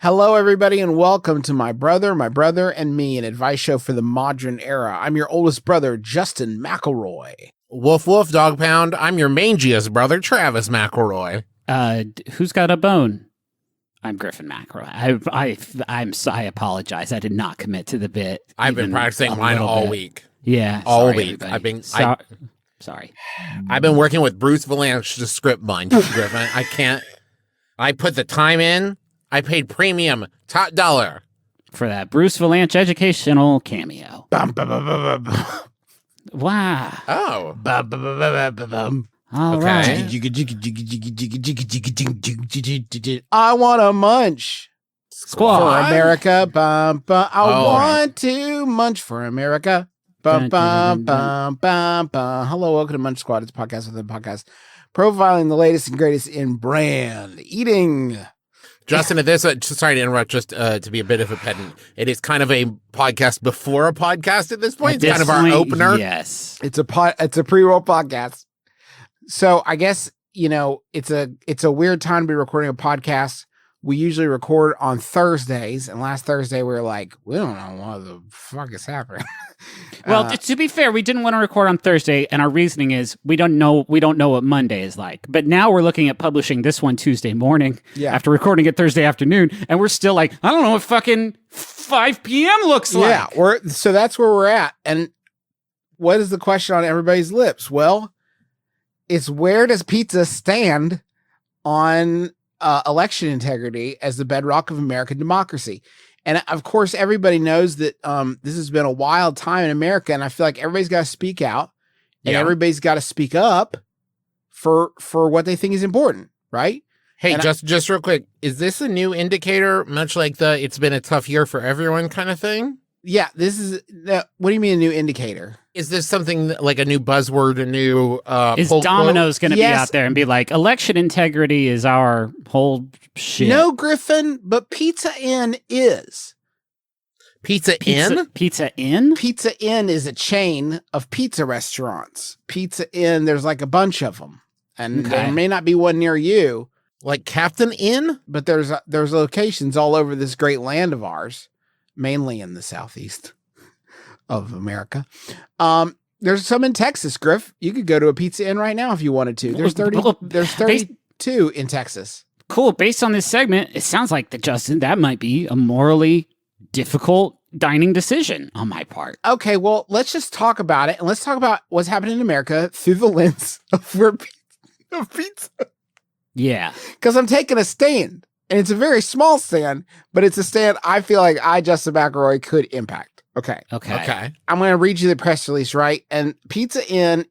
Hello, everybody, and welcome to My Brother, and Me, an advice show for the modern era. I'm your oldest brother, Justin McElroy. Woof, woof, dog pound. I'm your mangiest brother, Travis McElroy. Who's got a bone? I'm Griffin McElroy. I apologize. I did not commit to the bit. I've been practicing mine all week. Yeah, all week. Everybody. Sorry. I've been working with Bruce Valanche to script mine, Griffin. I can't. I put the time in. I paid premium, top dollar. For that Bruce Valanche educational cameo. Bum, bum, bum, bum, bum. Wow. Oh. Bum, bum, bum, bum, bum, bum. All Okay. right. I want to munch Squad. for America. Bum, bum. I Oh. want to munch for America. Bum, bum, bum, bum, bum. Hello, welcome to Munch Squad. It's a podcast within a podcast profiling the latest and greatest in brand eating. Justin, if this, sorry to interrupt, just to be a bit of a pedant, it is kind of a podcast before a podcast at this point. It's kind of our opener. Yes. It's a pre-roll podcast. So I guess, it's a weird time to be recording a podcast. We usually record on Thursdays, and last Thursday we were like, we don't know what the fuck is happening. Well, to be fair, we didn't want to record on Thursday, and our reasoning is we don't know what Monday is like. But now we're looking at publishing this one Tuesday morning after recording it Thursday afternoon, and we're still like, I don't know what fucking 5 p.m. looks like. Yeah, so that's where we're at. And what is the question on everybody's lips? Well, it's where does pizza stand on election integrity as the bedrock of American democracy? And of course, everybody knows that this has been a wild time in America, and I feel like everybody's got to speak out, and everybody's got to speak up for what they think is important, right? Hey, And just real quick, is this a new indicator, much like the "it's been a tough year for everyone" kind of thing? Yeah, this is. What do you mean a new indicator? Is this something like a new buzzword, a new Is poll Domino's going to be Yes. out there and be like, election integrity is our whole shit? No, Griffin, but Pizza Inn is. quote? Pizza Inn? Pizza Inn? Pizza Inn is a chain of pizza restaurants. Pizza Inn, there's like a bunch of them, and Okay. there may not be one near you, Like Captain Inn? but there's locations all over this great land of ours, mainly in the southeast of America. There's some in Texas, Griff. You could go to a Pizza Inn right now if you wanted to. There's Well, 32 in Texas. Cool. Based on this segment, it sounds like Justin, that might be a morally difficult dining decision on my part. Okay, well, let's just talk about it, and let's talk about what's happening in America through the lens of pizza. Yeah. Because I'm taking a stand, and it's a very small stand, but it's a stand I feel like Justin McElroy, could impact. Okay. Okay. I'm going to read you the press release, right? And Pizza Inn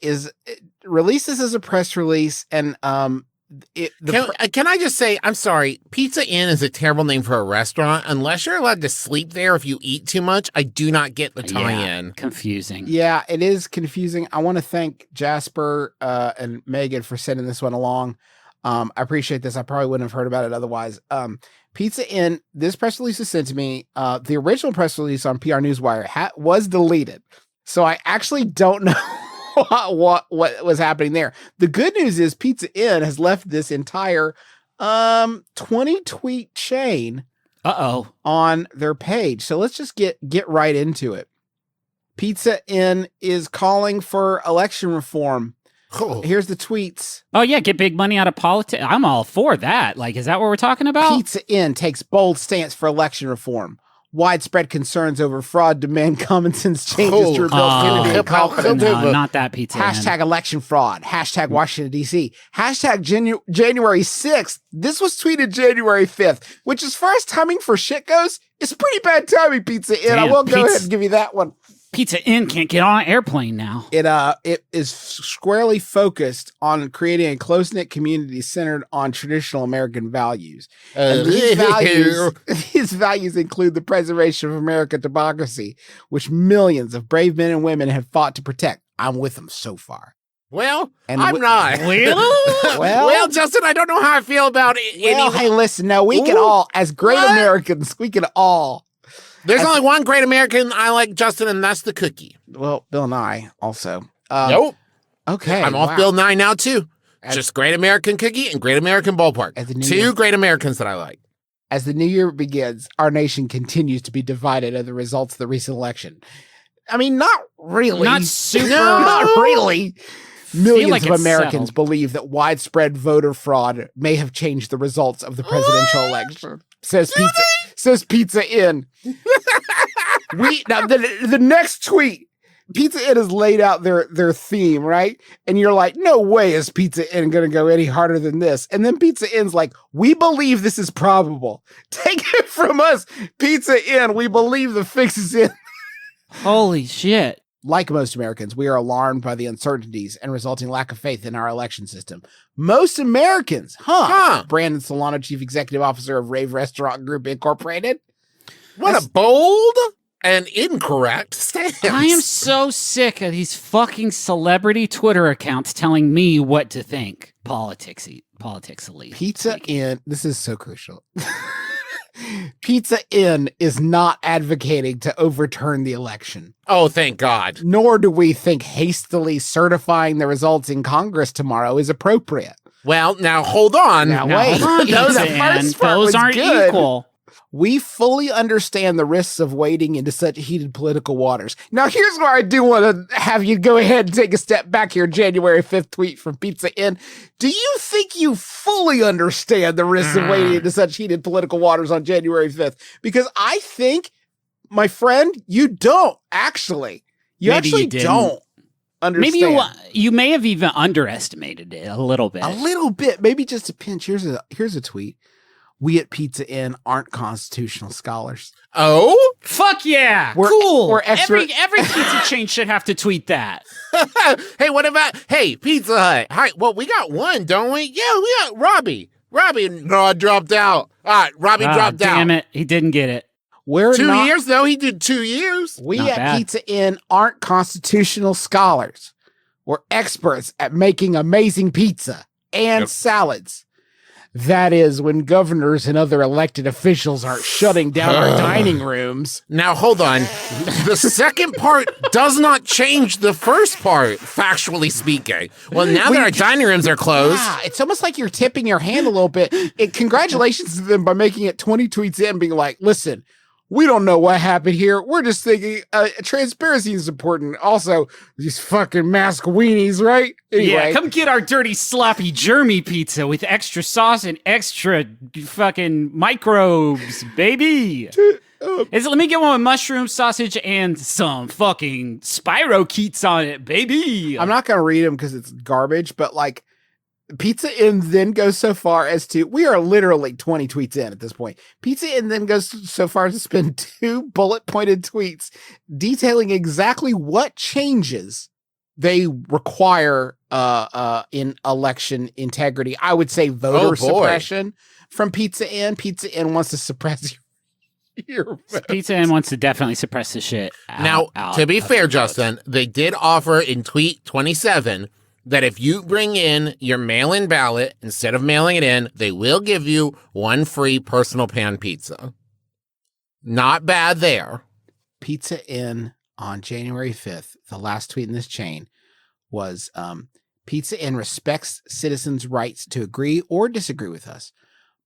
released this as a press release, and Can I just say, I'm sorry, Pizza Inn is a terrible name for a restaurant. Unless you're allowed to sleep there if you eat too much, I do not get the tie-in. Confusing. yeah, it is confusing. I want to thank Jasper and Megan for sending this one along. I appreciate this. I probably wouldn't have heard about it otherwise. Pizza Inn, this press release was sent to me. The original press release on PR Newswire was deleted. So I actually don't know what was happening there. The good news is Pizza Inn has left this entire 20 tweet chain on their page. So let's just get right into it. Pizza Inn is calling for election reform. Oh. Here's the tweets. Oh, yeah. Get big money out of politics. I'm all for that. Like, is that what we're talking about? Pizza Inn takes bold stance for election reform. Widespread concerns over fraud demand common sense changes to rebuild Kennedy and confidence. No, not that Pizza Inn. Hashtag election fraud. Hashtag Washington, D.C. Hashtag January 6th. This was tweeted January 5th, which as far as timing for shit goes, is pretty bad timing, Pizza Inn. Damn, I will go ahead and give you that one. Pizza Inn can't get on an airplane now. It is squarely focused on creating a close-knit community centered on traditional American values. And these values include the preservation of American democracy, which millions of brave men and women have fought to protect. I'm with them so far. Well, And I'm not. Well, Justin, I don't know how I feel about it. Well, hey, listen, no, we can all, as great Americans, we can all. There's only one great American I like, Justin, and that's the cookie. Well, Bill Nye also. Nope. Okay. I'm off Bill Nye now, too. Just Great American Cookie and Great American Ballpark. Two Great Americans that I like. As the new year begins, our nation continues to be divided as the results of the recent election. I mean, not really. Not super. Not really. Millions of Americans settled. believe that widespread voter fraud may have changed the results of the presidential election. Says Pizza Inn. Now the next tweet, Pizza Inn has laid out their theme, right? And you're like, no way is Pizza Inn going to go any harder than this. And then Pizza Inn's like, we believe this is probable. Take it from us, Pizza Inn. We believe the fix is in. Holy shit. Like most Americans, we are alarmed by the uncertainties and resulting lack of faith in our election system. Most Americans, Brandon Solano, Chief Executive Officer of Rave Restaurant Group Incorporated. What a bold and incorrect stance. I am so sick of these fucking celebrity Twitter accounts telling me what to think. Politics elite. Pizza Inn, this is so crucial. Pizza Inn is not advocating to overturn the election. Oh, thank God. Nor do we think hastily certifying the results in Congress tomorrow is appropriate. Well, now hold on. Now wait. Those aren't equal. We fully understand the risks of wading into such heated political waters. Now, here's where I do want to have you go ahead and take a step back here. January 5th tweet from Pizza Inn. Do you think you fully understand the risks of wading into such heated political waters on January 5th? Because I think, my friend, you don't actually. You actually don't understand. Maybe you may have even underestimated it a little bit. A little bit. Maybe just a pinch. Here's a tweet. We at Pizza Inn aren't constitutional scholars. Oh? Fuck yeah. Cool. We're every pizza chain should have to tweet that. Hey, what about, Pizza Hut. Hi, well, we got one, don't we? Yeah, we got Robbie. No, dropped out. All right, Robbie dropped out. Damn it. He didn't get it. We're 2 years, though. He did 2 years. We at Pizza Inn aren't constitutional scholars. We're experts at making amazing pizza and salads. That is when governors and other elected officials aren't shutting down our dining rooms. Now, hold on. The second part does not change the first part, factually speaking. Well, now that our dining rooms are closed. Yeah, it's almost like you're tipping your hand a little bit. Congratulations to them by making it 20 tweets in, being like, listen, we don't know what happened here. We're just thinking transparency is important. Also, these fucking mask weenies, right? Anyway. Yeah, come get our dirty, sloppy Jeremy pizza with extra sauce and extra fucking microbes, baby. Let me get one with mushroom sausage and some fucking spirochetes on it, baby. I'm not going to read them because it's garbage, but like, Pizza Inn then goes so far as to, we are literally 20 tweets in at this point. Pizza Inn then goes so far as to spend 2 bullet-pointed tweets detailing exactly what changes they require in election integrity. I would say voter suppression from Pizza Inn. Pizza Inn wants to suppress your votes. Pizza Inn wants to definitely suppress the shit. To be fair, Justin, they did offer in tweet 27 that if you bring in your mail-in ballot, instead of mailing it in, they will give you 1 free personal pan pizza. Not bad there. Pizza Inn on January 5th, the last tweet in this chain was, Pizza Inn respects citizens' rights to agree or disagree with us,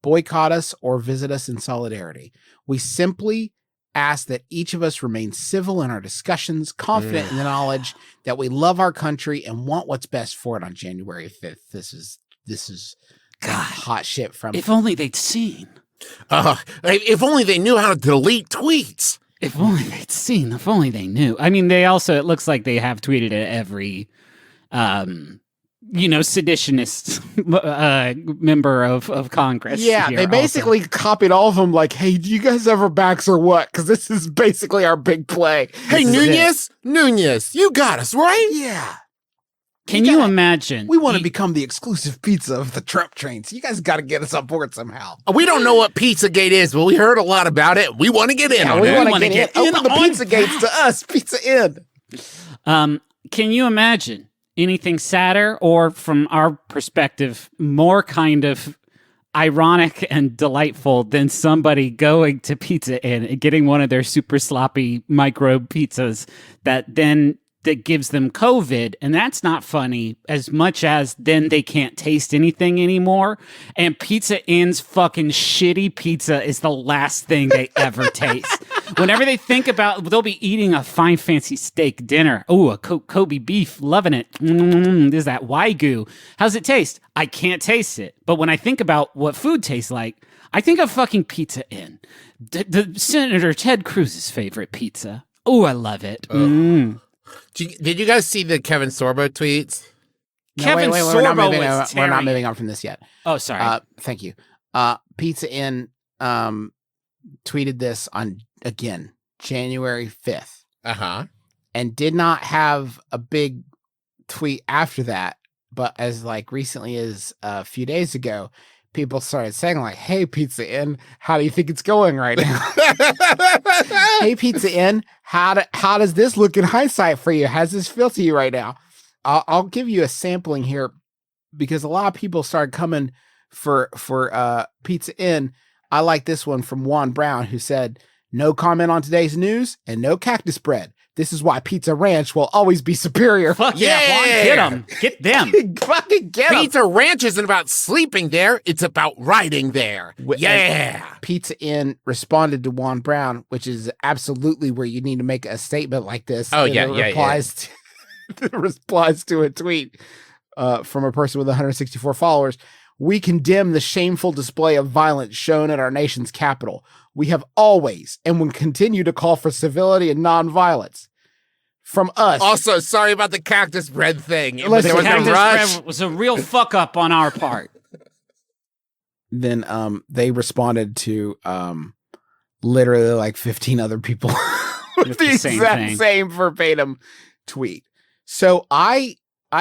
boycott us, or visit us in solidarity. We simply ask that each of us remain civil in our discussions, confident in the knowledge that we love our country and want what's best for it on January 5th. This is God, hot shit from. If only they'd seen. If only they knew how to delete tweets. If only they'd seen. If only they knew. I mean, they also, it looks like they have tweeted at every, seditionist member of Congress. Yeah, they basically copied all of them like, hey, do you guys have our backs or what? Because this is basically our big play. Hey, Nunez, you got us, right? Yeah. Can you imagine? We want to become the exclusive pizza of the Trump train, so you guys got to get us on board somehow. We don't know what Pizzagate is, but we heard a lot about it. We want to get in on it. We want to get in. Open the Pizza Gates to us. Pizza Inn. Can you imagine anything sadder, or from our perspective, more kind of ironic and delightful than somebody going to Pizza Inn and getting one of their super sloppy micro pizzas that then that gives them COVID, and that's not funny as much as then they can't taste anything anymore. And Pizza Inn's fucking shitty pizza is the last thing they ever taste. Whenever they think about, they'll be eating a fine fancy steak dinner. Oh, a Kobe beef, loving it. There's that Wagyu. How's it taste? I can't taste it. But when I think about what food tastes like, I think of fucking Pizza Inn. The Senator Ted Cruz's favorite pizza. Oh, I love it. Did you guys see the Kevin Sorbo tweets? No, Kevin wait, Sorbo we're not moving on from this yet. Oh, sorry. Thank you. Pizza Inn tweeted this on, again, January 5th. Uh-huh. And did not have a big tweet after that. But as like recently as a few days ago, people started saying like, hey, Pizza Inn, how do you think it's going right now? Hey, Pizza Inn, how does this look in hindsight for you? How's this feel to you right now? I'll give you a sampling here because a lot of people started coming for Pizza Inn. I like this one from Juan Brown, who said, no comment on today's news and no cactus bread. This is why Pizza Ranch will always be superior. Fuck yeah, Juan, get them. Get them. Fucking get them. Pizza Ranch isn't about sleeping there. It's about riding there. Yeah. Pizza Inn responded to Juan Brown, which is absolutely where you need to make a statement like this. Oh, yeah, replies to a tweet from a person with 164 followers. We condemn the shameful display of violence shown at our nation's capital. We have always and will continue to call for civility and nonviolence. From us. Also, sorry about the cactus bread thing. There was cactus a rush. bread was a real fuck up on our part. Then they responded to literally like 15 other people with the exact same verbatim tweet. So I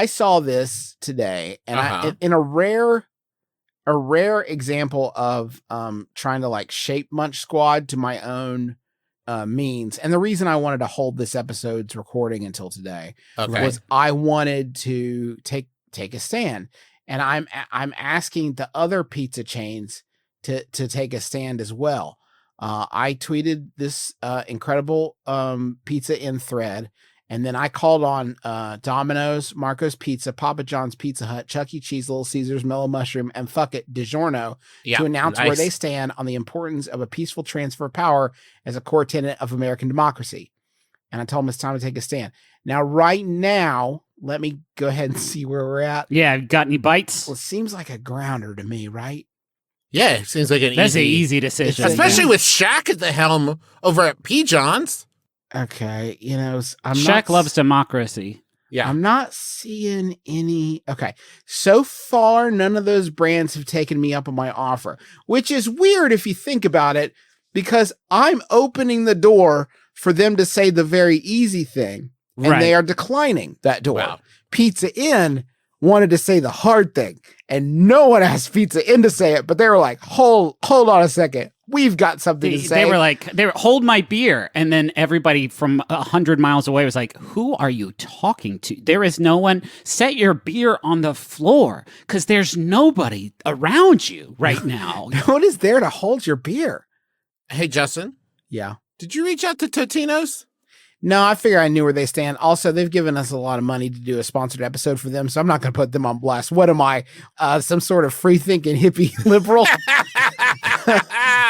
saw this today, and in a rare example of trying to like shape Munch Squad to my own means. And the reason I wanted to hold this episode's recording until today was I wanted to take a stand. And I'm asking the other pizza chains to take a stand as well. I tweeted this incredible Pizza Inn thread. And then I called on Domino's, Marco's Pizza, Papa John's Pizza Hut, Chuck E. Cheese, Little Caesars, Mellow Mushroom, and Fuck It, DiGiorno to announce where they stand on the importance of a peaceful transfer of power as a core tenet of American democracy. And I told them it's time to take a stand. Now, right now, let me go ahead and see where we're at. Yeah, got any bites? Well, it seems like a grounder to me, right? Yeah, it seems like That's an easy decision. Especially with Shaq at the helm over at P. John's. Okay, Shaq loves democracy. Yeah. I'm not seeing any. Okay, so far, none of those brands have taken me up on my offer, which is weird if you think about it, because I'm opening the door for them to say the very easy thing, and they are declining that door. Wow. Pizza Inn wanted to say the hard thing, and no one asked Pizza Inn to say it, but they were like, hold on a second. We've got something to say. They were like, hold my beer. And then everybody from 100 miles away was like, who are you talking to? There is no one. Set your beer on the floor because there's nobody around you right now. What is there to hold your beer? Hey, Justin. Yeah. Did you reach out to Totino's? No, I figure I knew where they stand. Also, they've given us a lot of money to do a sponsored episode for them, so I'm not going to put them on blast. What am I, some sort of free-thinking hippie liberal?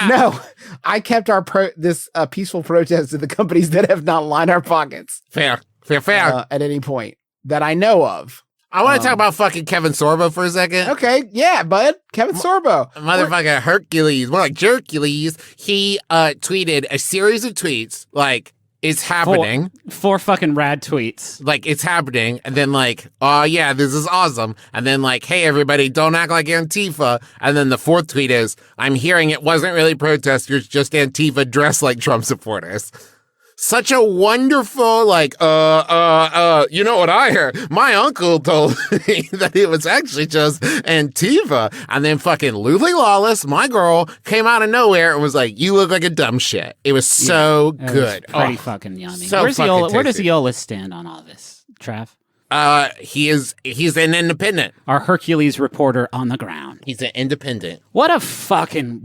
No, I kept this peaceful protest to the companies that have not lined our pockets. Fair. At any point that I know of. I want to talk about fucking Kevin Sorbo for a second. Okay, yeah, bud. Kevin Sorbo. Motherfucking Hercules, more like Jercules. He tweeted a series of tweets like, it's happening. Four fucking rad tweets. Like, it's happening. And then like, oh yeah, this is awesome. And then like, hey everybody, don't act like Antifa. And then the fourth tweet is, I'm hearing it wasn't really protesters, just Antifa dressed like Trump supporters. Such a wonderful, like, you know what I heard? My uncle told me that it was actually just Antifa. And then fucking Luli Lawless, my girl, came out of nowhere and was like, you look like a dumb shit. It was so good. Pretty fucking yummy. So where does Yola stand on all this, Trav? He's an independent. Our Hercules reporter on the ground. He's an independent. What a fucking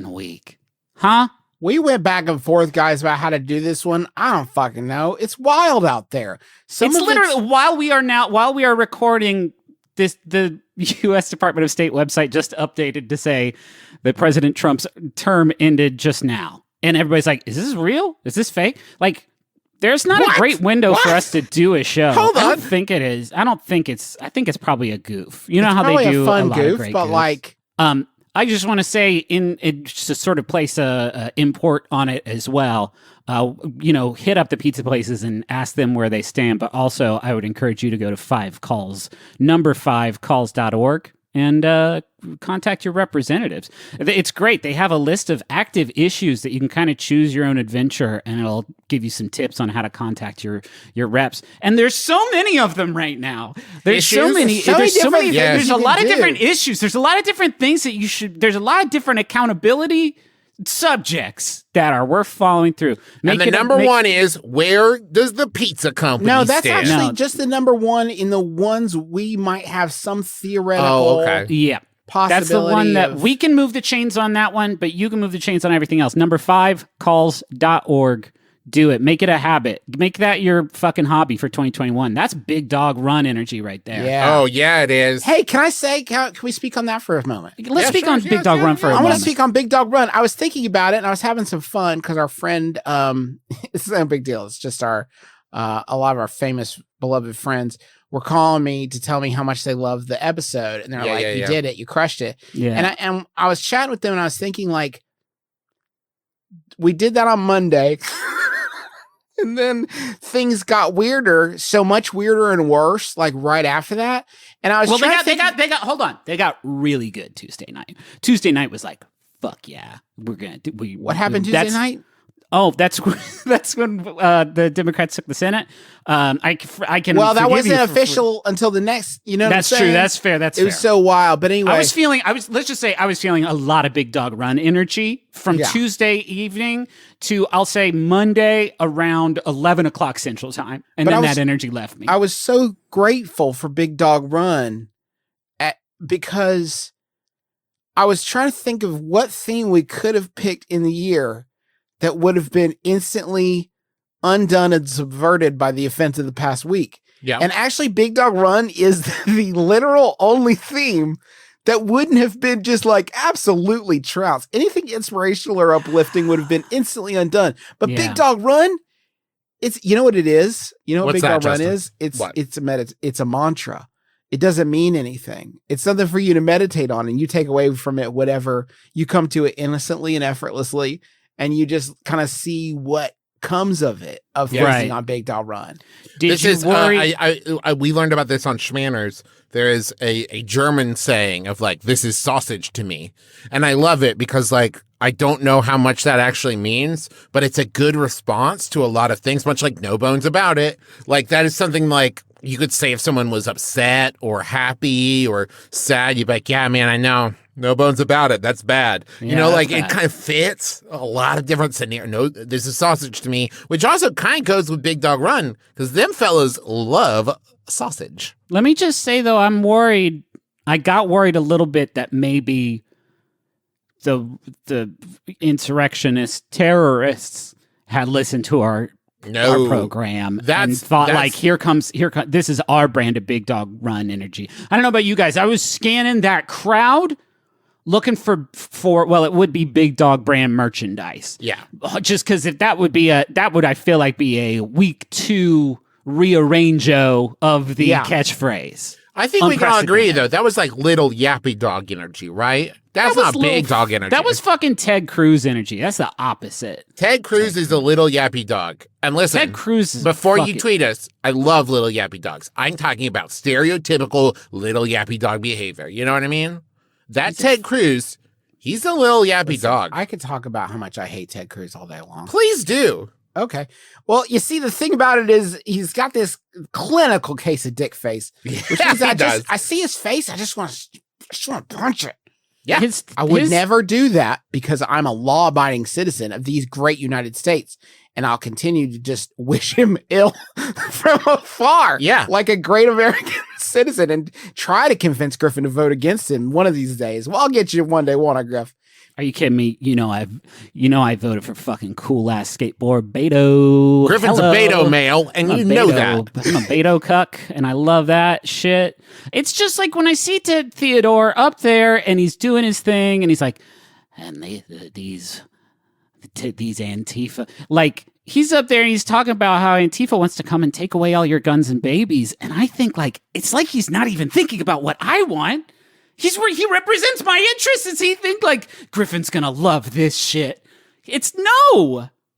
week. Huh? We went back and forth, guys, about how to do this one. I don't fucking know. It's wild out there. It's literally while we are recording this, the U.S. Department of State website just updated to say that President Trump's term ended just now, and everybody's like, "Is this real? Is this fake?" Like, there's not a great window for us to do a show. Hold on. I don't think it is. I think it's probably a goof. You know it's how they do a fun lot goof, of great but goofs. like. I just want to say, just to sort of place a import on it as well. Hit up the pizza places and ask them where they stand. But also, I would encourage you to go to 5calls, number5calls.org, and contact your representatives. It's great. They have a list of active issues that you can kind of choose your own adventure, and it'll give you some tips on how to contact your reps. And there's so many of them right now. There's so many. There's a lot of different issues. There's a lot of different things that you should. There's a lot of different accountability subjects that are worth following through. And the number one is, where does the pizza company No, that's stand? actually just the number one in the ones we might have some theoretical Yeah. possibility. That's the one that we can move the chains on that one, but you can move the chains on everything else. Number 5calls.org. Do it. Make it a habit. Make that your fucking hobby for 2021. That's big dog run energy right there. Yeah. Oh, yeah, it is. Hey, can I say, can we speak on that for a moment? Let's speak on Big Dog Run for a moment. I want to speak on Big Dog Run. I was thinking about it, and I was having some fun because our friend, it's no big deal. It's just a lot of our famous, beloved friends were calling me to tell me how much they loved the episode. And they're you did it. You crushed it. Yeah. And I was chatting with them, and I was thinking, like, we did that on Monday. And then things got weirder, so much weirder and worse, like right after that. And I was hold on. They got really good Tuesday night. Tuesday night was like, fuck yeah. We're going to do what happened Tuesday night? Oh, that's when the Democrats took the Senate. I can. Well, that wasn't official until the next. You know, that's true. That's fair. It was so wild. But anyway, let's just say I was feeling a lot of Big Dog Run energy from Tuesday evening to, I'll say, Monday around 11 o'clock Central Time, and then that energy left me. I was so grateful for Big Dog Run because I was trying to think of what theme we could have picked in the year that would have been instantly undone and subverted by the events of the past week. Yeah. And actually, Big Dog Run is the literal only theme that wouldn't have been just like absolutely trounced. Anything inspirational or uplifting would have been instantly undone. But Big Dog Run, you know what it is? You know what Big Dog Run is? It's a mantra. It doesn't mean anything. It's something for you to meditate on, and you take away from it whatever. You come to it innocently and effortlessly, and you just kind of see what comes of it, of focusing on Big Dog Run. We learned about this on Schmanners. There is a German saying of like, this is sausage to me. And I love it because like, I don't know how much that actually means, but it's a good response to a lot of things, much like No Bones About It. Like that is something like you could say if someone was upset or happy or sad, you'd be like, yeah, man, I know. No bones about it. That's bad. It kind of fits a lot of different scenarios. No, there's a sausage to me, which also kind of goes with Big Dog Run because them fellas love sausage. Let me just say, though, I'm worried. I got worried a little bit that maybe the insurrectionist terrorists had listened to our program and thought this is our brand of Big Dog Run energy. I don't know about you guys. I was scanning that crowd looking for it would be Big Dog brand merchandise. Yeah. Just because if that would I feel like be a week 2 rearrangeo of the catchphrase. I think we can all agree though. That was like little yappy dog energy, right? That's not big dog energy. That was fucking Ted Cruz energy. That's the opposite. Ted Cruz is the little yappy dog. And listen, Ted Cruz is before you tweet us, I love little yappy dogs. I'm talking about stereotypical little yappy dog behavior. You know what I mean? That Ted Cruz, he's a little yappy dog. I could talk about how much I hate Ted Cruz all day long. Please do. Okay. Well, you see, the thing about it is he's got this clinical case of dick face. Which means I see his face, I just want to punch it. Yeah. I would never do that because I'm a law-abiding citizen of these great United States, and I'll continue to just wish him ill from afar. Yeah. Like a great American citizen, and try to convince Griffin to vote against him one of these days. Well, I'll get you one day, won't I, Griff? Are you kidding me? I voted for fucking cool ass skateboard Beto. Griffin's Hello. a Beto male, and you know that. I'm a Beto cuck, and I love that shit. It's just like when I see Ted Theodore up there, and he's doing his thing, and he's like, and these Antifa, like he's up there and he's talking about how Antifa wants to come and take away all your guns and babies, and I think like it's like he's not even thinking about what I want. He represents my interests, and he think like Griffin's gonna love this shit. It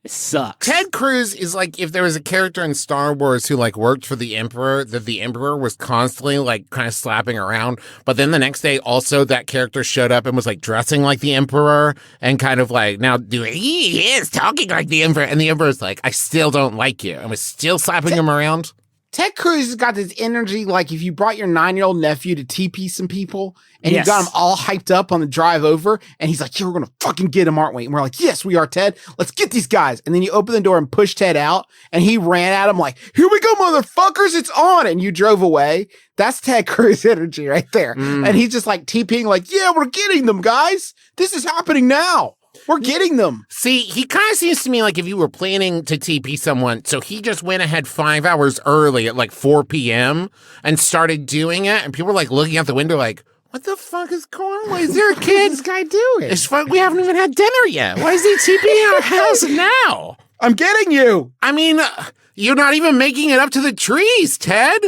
sucks. Ted Cruz is like if there was a character in Star Wars who like worked for the Emperor, that the Emperor was constantly like kind of slapping around, but then the next day also that character showed up and was like dressing like the Emperor and kind of like he is talking like the Emperor, and the Emperor's like, I still don't like you, and was still slapping him around. Ted Cruz has got this energy like if you brought your 9-year-old nephew to TP some people and you got him all hyped up on the drive over and he's like, yeah, we're going to fucking get him, aren't we? And we're like, yes, we are, Ted. Let's get these guys. And then you open the door and push Ted out and he ran at him like, here we go, motherfuckers, it's on. And you drove away. That's Ted Cruz energy right there. And he's just like TPing like, yeah, we're getting them, guys. This is happening now. We're getting them. See, he kind of seems to me like if you were planning to TP someone, so he just went ahead 5 hours early at like 4 p.m. and started doing it, and people were like looking out the window like, what the fuck is going on? Why is there a kid? What's this guy doing? It's fun. We haven't even had dinner yet. Why is he TPing our house now? I'm getting you. I mean, you're not even making it up to the trees, Ted.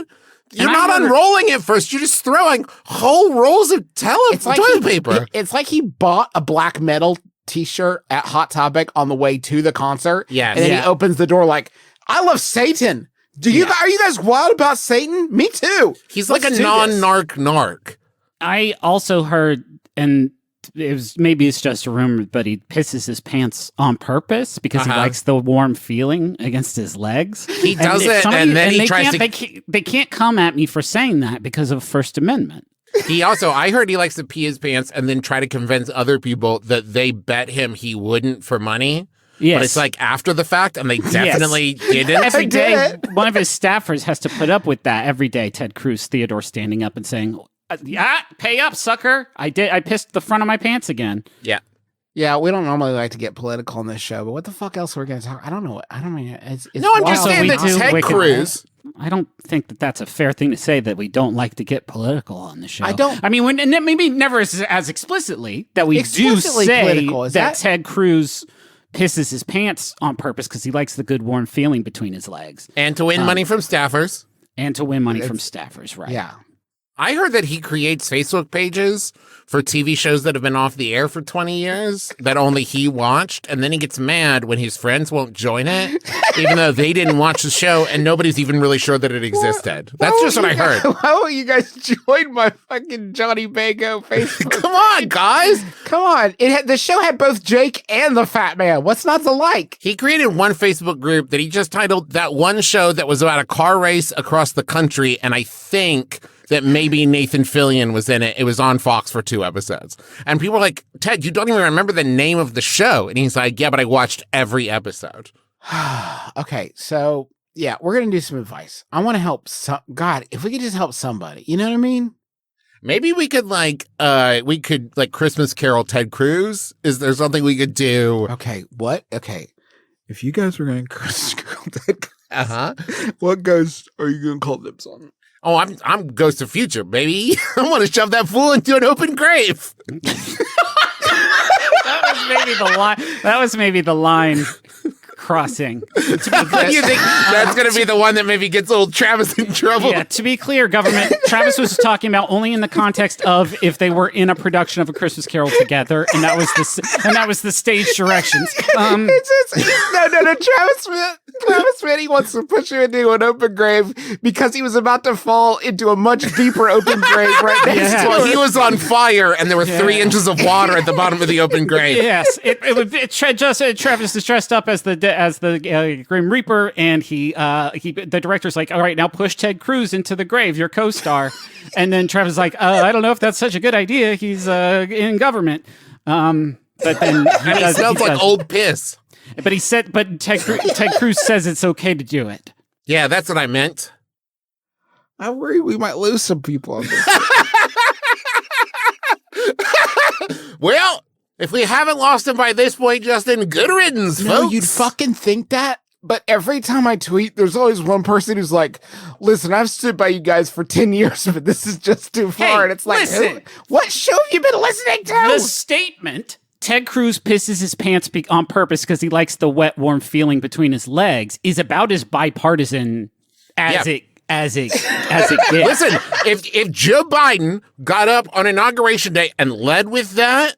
You're not unrolling it first. You're just throwing whole rolls of toilet paper. It's like he bought a black metal T-shirt at Hot Topic on the way to the concert. Yeah, and then he opens the door like, I love Satan. Are you guys wild about Satan? Me too. He's like a non-narc. I also heard, and maybe it's just a rumor, but he pisses his pants on purpose because he likes the warm feeling against his legs. He does it, and then he tries to. They can't come at me for saying that because of First Amendment. I heard he likes to pee his pants and then try to convince other people that they bet him he wouldn't for money. Yes. But it's like after the fact, and they definitely didn't. Every day, one of his staffers has to put up with that every day. Ted Cruz, Theodore standing up and saying, pay up, sucker. I pissed the front of my pants again. Yeah. Yeah, we don't normally like to get political on this show, but what the fuck else are we going to talk? I don't know. It's no, I'm just saying that Ted Cruz. I don't think that that's a fair thing to say that we don't like to get political on the show. I don't. I mean, maybe never as explicitly that we do say that Ted Cruz pisses his pants on purpose because he likes the good warm feeling between his legs. And to win money from staffers. Right. Yeah. I heard that he creates Facebook pages for TV shows that have been off the air for 20 years that only he watched, and then he gets mad when his friends won't join it, even though they didn't watch the show, and nobody's even really sure that it existed. That's just what I heard. Why won't you guys join my fucking Johnny Bago Facebook? Come on, guys! Come on. The show had both Jake and the Fat Man. What's not to like? He created one Facebook group that he just titled that one show that was about a car race across the country, and I think that maybe Nathan Fillion was in it. It was on Fox for 2 episodes. And people were like, Ted, you don't even remember the name of the show. And he's like, yeah, but I watched every episode. Okay, so, yeah, we're going to do some advice. I want to help God, if we could just help somebody. You know what I mean? Maybe we could, Christmas Carol Ted Cruz. Is there something we could do? Okay, what? Okay. If you guys were going to Christmas Carol Ted Cruz, what ghost are you going to call them on? Oh, I'm Ghost of Future, baby. I want to shove that fool into an open grave. That was maybe the line crossing. You think that's going to be the one that maybe gets old Travis in trouble? Yeah, to be clear, government, Travis was talking about only in the context of if they were in a production of A Christmas Carol together, and that was the stage directions. No, Travis Smith, he wants to push you into an open grave because he was about to fall into a much deeper open grave right next to him. Well, he was on fire, and there were 3 inches of water at the bottom of the open grave. Yes, Travis is dressed up as the Grim Reaper, and the director's like, all right, now push Ted Cruz into the grave, your co-star. And then Travis is like, I don't know if that's such a good idea. He's in government. But then he smells like old piss. But Ted Cruz says it's okay to do it. Yeah, that's what I meant. I worry we might lose some people on this. Well, If we haven't lost him by this point, Justin, good riddance, No, folks. you'd fucking think that. But every time I tweet, there's always one person who's like, listen, I've stood by you guys for 10 years, but this is just too far. Hey, and it's like, listen. What show have you been listening to? The statement, Ted Cruz pisses his pants on purpose because he likes the wet, warm feeling between his legs, is about as bipartisan as it gets. Listen, if Joe Biden got up on Inauguration Day and led with that,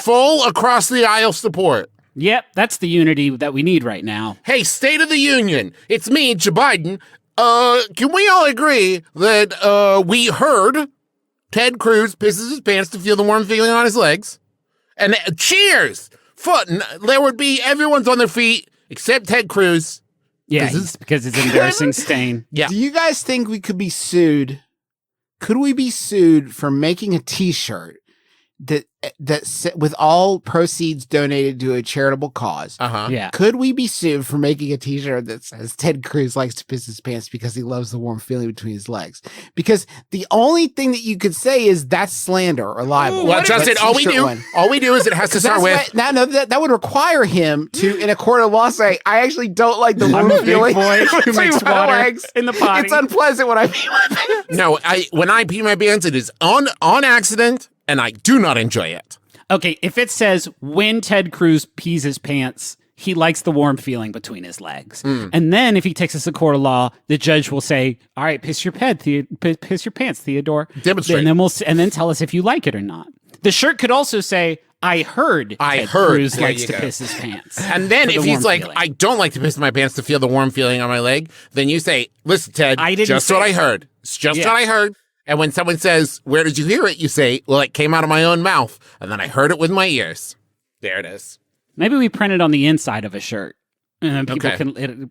full across the aisle support. Yep, that's the unity that we need right now. Hey, State of the Union, it's me, Joe Biden. Can we all agree that we heard Ted Cruz pisses his pants to feel the warm feeling on his legs? And cheers! There would be everyone's on their feet except Ted Cruz. Yeah, because it's embarrassing stain. Yeah. Do you guys think we could be sued? Could we be sued for making a T-shirt that with all proceeds donated to a charitable cause? Yeah. Could we be sued for making a T-shirt that says Ted Cruz likes to piss his pants because he loves the warm feeling between his legs? Because the only thing that you could say is that's slander or libel. Well, Justin, all we do is it has to start with. That would require him to, in a court of law, say, I actually don't like the warm I'm a big feeling boy who makes my water legs. in the potty. It's unpleasant when I pee my pants. No, when I pee my pants, it is on accident, and I do not enjoy it. Okay, if it says when Ted Cruz pees his pants, he likes the warm feeling between his legs. And then if he takes us to court of law, the judge will say, all right, piss your pants, Theodore. Demonstrate. And then tell us if you like it or not. The shirt could also say, I heard Ted Cruz likes to piss his pants. And then if he's like, I don't like to piss my pants to feel the warm feeling on my leg, then you say, listen, Ted, just what I heard. It's just what I heard. And when someone says, where did you hear it? You say, well, it came out of my own mouth. And then I heard it with my ears. There it is. Maybe we print it on the inside of a shirt. And then people can,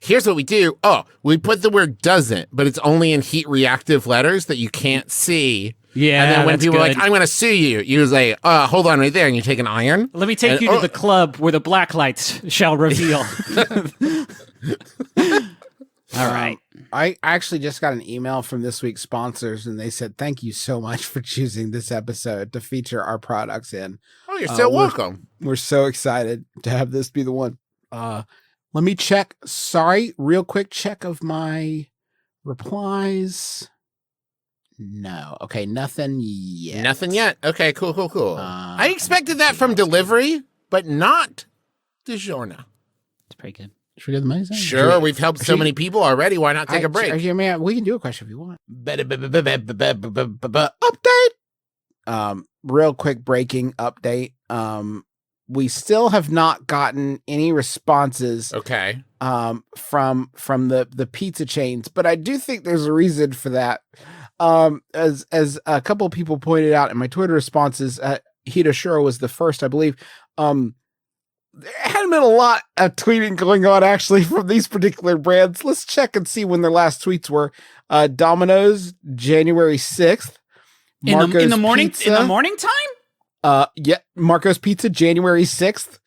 Here's what we do. Oh, we put the word doesn't, but it's only in heat reactive letters that you can't see. Yeah, and then when that's people are good. like, I'm going to sue you, you say, hold on right there. And you take an iron. Let me take you to the club where the black lights shall reveal. All right. I actually just got an email from this week's sponsors, and they said, thank you so much for choosing this episode to feature our products in. Oh, you're so welcome. We're so excited to have this be the one. Let me check. Sorry, real quick check of my replies. No. Okay, nothing yet. Nothing yet. Okay, cool. I expected that from delivery, but not DiGiorno. It's pretty good. Should we get the money? Sure, we've helped so many people already. Why not take a break? Man, we can do a question if you want. Update. Real quick breaking update. We still have not gotten any responses. Okay. From the pizza chains, but I do think there's a reason for that. As a couple of people pointed out in my Twitter responses, Hito Shuro was the first, I believe. There hadn't been a lot of tweeting going on actually from these particular brands. Let's check and see when their last tweets were. Domino's, January 6th. Marco's in the morning Pizza, in the morning time? Yeah, Marco's Pizza, January 6th.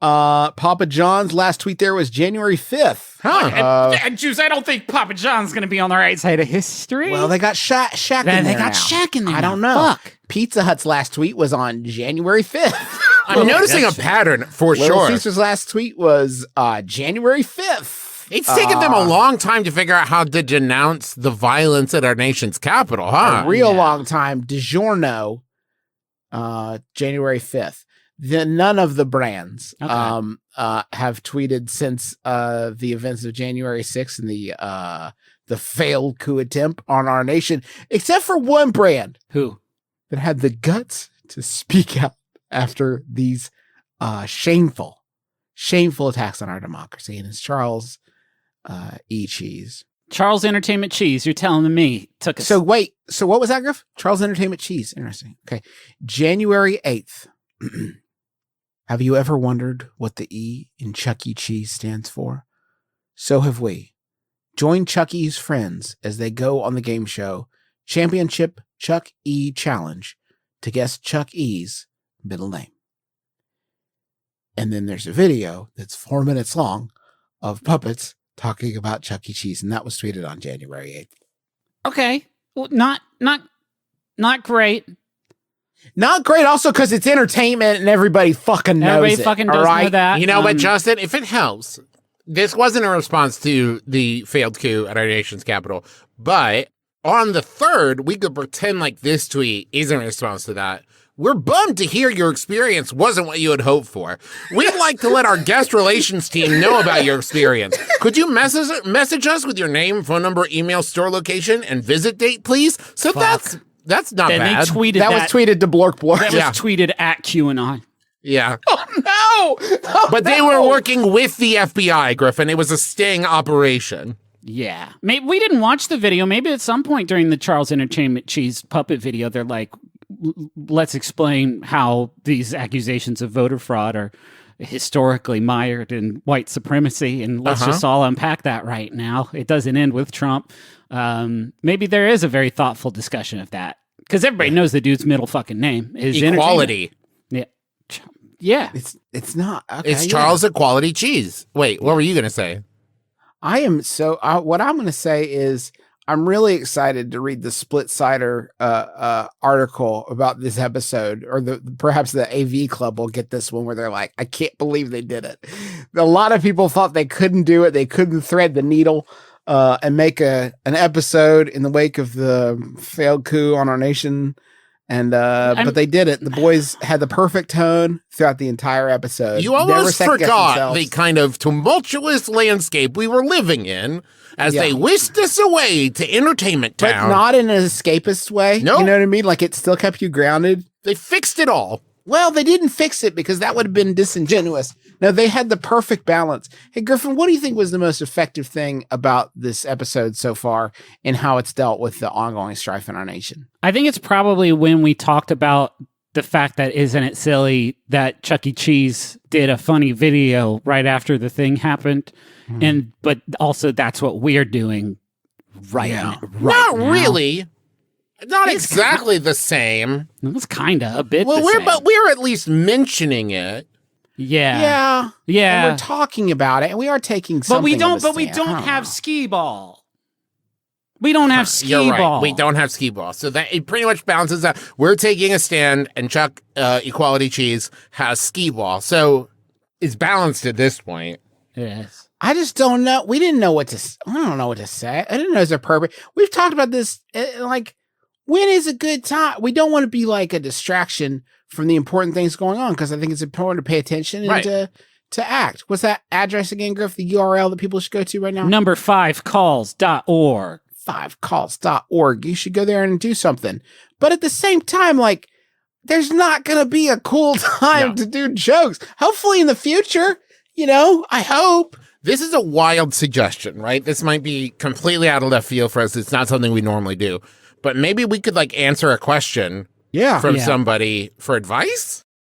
Papa John's last tweet there was January 5th. Juice, I don't think Papa John's going to be on the right side of history. Well, they got Shaq in there. They got Shaq in there. I don't know. Fuck. Pizza Hut's last tweet was on January 5th. I'm noticing a pattern for Little sure. Caesar's last tweet was January 5th. It's taken them a long time to figure out how to denounce the violence at our nation's capital, huh? A real long time. DiGiorno, January 5th. None of the brands have tweeted since the events of January 6th and the failed coup attempt on our nation, except for one brand. Who? That had the guts to speak out after these shameful attacks on our democracy, and it's Charles E. Cheese. Charles Entertainment Cheese, you're telling me took us. So wait, so what was that, Griff? Charles Entertainment Cheese. Interesting. Okay. January 8th. Have you ever wondered what the E in Chuck E. Cheese stands for? So have we. Join Chuck E.'s friends as they go on the game show Championship Chuck E. Challenge to guess Chuck E.'s middle name. And then there's a video that's 4 minutes long of puppets talking about Chuck E. Cheese, and that was tweeted on January 8th. Okay. Well, not great. Not great. Also, because it's entertainment and everybody fucking knows Everybody it. fucking all does right? know that. You know what, Justin? If it helps, this wasn't a response to the failed coup at our nation's capital, but on the 3rd, we could pretend like this tweet isn't a response to that. We're bummed to hear your experience wasn't what you had hoped for. We'd like to let our guest relations team know about your experience. Could you message us with your name, phone number, email, store location, and visit date, please? So that's not Then bad. they tweeted That was tweeted to Blork Blork. That was tweeted at QAnon. Yeah. Oh, no! Oh, But they were working with the FBI, Griffin. It was a sting operation. Yeah. Maybe we didn't watch the video. Maybe at some point during the Charles Entertainment Cheese puppet video, they're like, let's explain how these accusations of voter fraud are historically mired in white supremacy, and let's just all unpack that right now. It doesn't end with Trump. Maybe there is a very thoughtful discussion of that, because everybody knows the dude's middle fucking name is Equality. Yeah. It's not. Okay, It's Charles Equality Cheese. Wait, what were you going to say? I am so. What I'm going to say is I'm really excited to read the Split Sider article about this episode, or perhaps the AV Club will get this one where they're like, I can't believe they did it. A lot of people thought they couldn't do it. They couldn't thread the needle and make an episode in the wake of the failed coup on our nation. And but they did it. The boys had the perfect tone throughout the entire episode. You almost forgot the kind of tumultuous landscape we were living in as they whisked us away to entertainment town. But not in an escapist way. No. You know what I mean? Like it still kept you grounded. They fixed it all. Well, they didn't fix it because that would have been disingenuous. No, they had the perfect balance. Hey, Griffin, what do you think was the most effective thing about this episode so far and how it's dealt with the ongoing strife in our nation? I think it's probably when we talked about the fact that isn't it silly that Chuck E. Cheese did a funny video right after the thing happened. But also that's what we're doing right now. Not really. Not exactly the same. It's kind of a bit. Well, the same. we're at least mentioning it. Yeah. And we're talking about it, and we are taking something. But we don't have skee ball. We don't have skee You're right. ball. We don't have skee ball. So that it pretty much balances out. We're taking a stand, and Chuck Equality Cheese has skee ball. So it's balanced at this point. Yes. I just don't know. We didn't know what to. I don't know what to say. I didn't know it was a purpose. We've talked about this. Like, when is a good time? We don't want to be like a distraction from the important things going on, because I think it's important to pay attention and to act. What's that address again, Griff? The URL that people should go to right now? Number 5calls.org. 5calls.org. You should go there and do something. But at the same time, like, there's not going to be a cool time to do jokes. Hopefully in the future, I hope. This is a wild suggestion, right? This might be completely out of left field for us. It's not something we normally do. But maybe we could answer a question from somebody for advice.